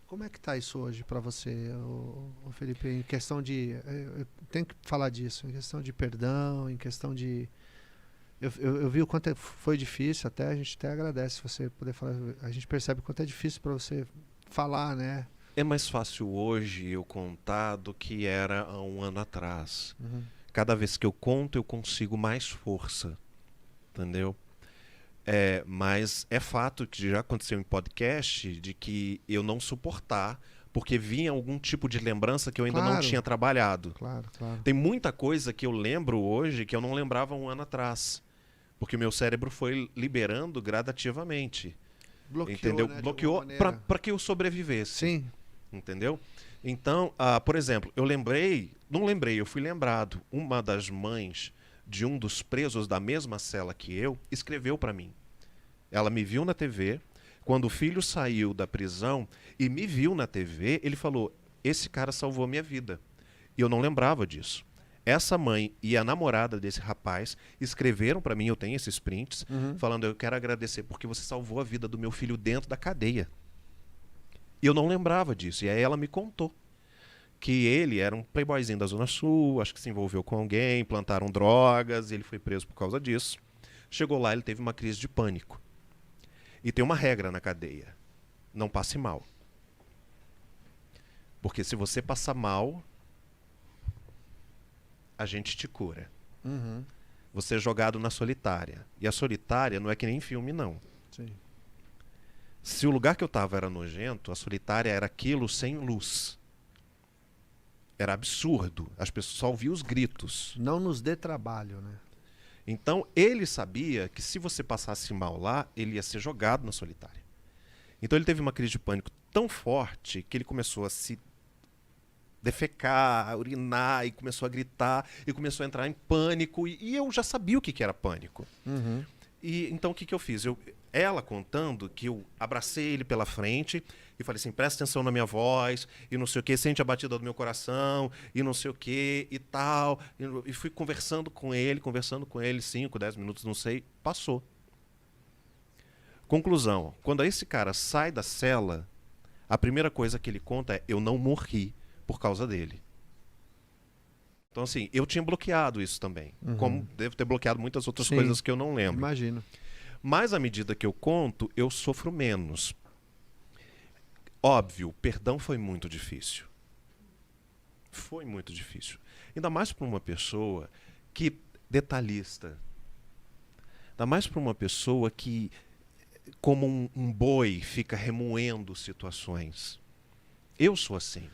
Como é que tá isso hoje para você, o Felipe, em questão de... Eu tenho que falar disso, em questão de perdão, em questão de... Eu vi o quanto foi difícil, até a gente até agradece você poder falar. A gente percebe o quanto é difícil para você falar, né? É mais fácil hoje eu contar do que era há um ano atrás. Uhum. Cada vez que eu conto, eu consigo mais força, entendeu? Mas é fato que já aconteceu em podcast de que eu não suportar, porque vinha algum tipo de lembrança que eu ainda não tinha Claro, trabalhado. claro, claro. Tem muita coisa que eu lembro hoje que eu não lembrava um ano atrás, porque o meu cérebro foi liberando gradativamente, Bloqueou, entendeu? né, de alguma Bloqueou maneira. para que eu sobrevivesse, Sim. entendeu? Então, por exemplo, não lembrei, eu fui lembrado. Uma das mães de um dos presos da mesma cela que eu escreveu para mim. Ela me viu na TV. Quando o filho saiu da prisão e me viu na TV, ele falou: esse cara salvou a minha vida. E eu não lembrava disso. Essa mãe e a namorada desse rapaz escreveram para mim, eu tenho esses prints, Uhum. falando: eu quero agradecer porque você salvou a vida do meu filho dentro da cadeia. E eu não lembrava disso. E aí ela me contou que ele era um playboyzinho da Zona Sul, acho que se envolveu com alguém, plantaram drogas, e ele foi preso por causa disso. Chegou lá, ele teve uma crise de pânico. E tem uma regra na cadeia: não passe mal. Porque se você passar mal, a gente te cura. Uhum. Você é jogado na solitária. E a solitária não é que nem filme, não. Sim. Se o lugar que eu estava era nojento, a solitária era aquilo sem luz. Era absurdo. As pessoas só ouviam os gritos. Não nos dê trabalho, né? Então, ele sabia que se você passasse mal lá, ele ia ser jogado na solitária. Então, ele teve uma crise de pânico tão forte que ele começou a se defecar, a urinar, e começou a gritar, e começou a entrar em pânico. E eu já sabia o que era pânico. Uhum. E então, o que eu fiz? Ela contando que eu abracei ele pela frente e falei assim: presta atenção na minha voz, e não sei o que, sente a batida do meu coração, e não sei o que, e tal. E fui conversando com ele, 5, 10 minutos, não sei, passou. Conclusão: quando esse cara sai da cela, a primeira coisa que ele conta é: eu não morri por causa dele. Então, assim, eu tinha bloqueado isso também. Uhum. Como devo ter bloqueado muitas outras Sim, coisas que eu não lembro. imagino. Mas à medida que eu conto, eu sofro menos. Óbvio, perdão foi muito difícil. Foi muito difícil. Ainda mais para uma pessoa que detalhista. Ainda mais para uma pessoa que, como um boi, fica remoendo situações. Eu sou assim.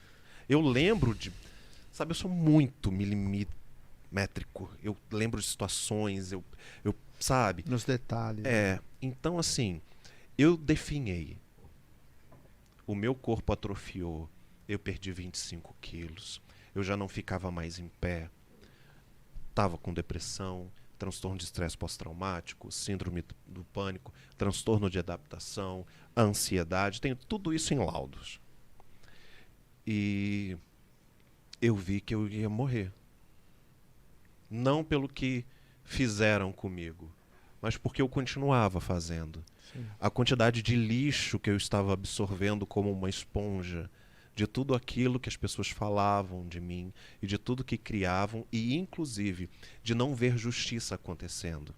Eu lembro de... Sabe, eu sou muito milimétrico. Eu lembro de situações, eu sabe? Nos detalhes. Né? Então assim, eu definhei. O meu corpo atrofiou. Eu perdi 25 quilos. Eu já não ficava mais em pé. Estava com depressão, transtorno de estresse pós-traumático, síndrome do pânico, transtorno de adaptação, ansiedade. Tenho tudo isso em laudos. E eu vi que eu ia morrer. Não pelo que fizeram comigo, mas porque eu continuava fazendo. Sim. A quantidade de lixo que eu estava absorvendo como uma esponja, de tudo aquilo que as pessoas falavam de mim e de tudo que criavam, e inclusive de não ver justiça acontecendo.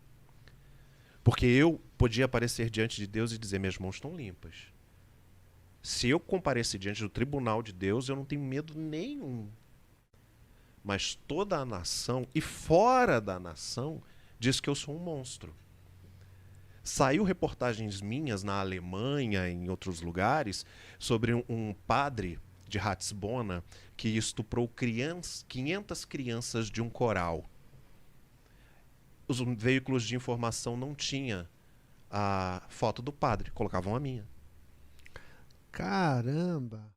Porque eu podia aparecer diante de Deus e dizer: minhas mãos estão limpas. Se eu comparecer diante do tribunal de Deus, eu não tenho medo nenhum. Mas toda a nação e fora da nação diz que eu sou um monstro. Saiu reportagens minhas na Alemanha, em outros lugares, sobre um padre de Ratisbona que estuprou 500 crianças de um coral. Os veículos de informação não tinham a foto do padre, colocavam a minha. Caramba!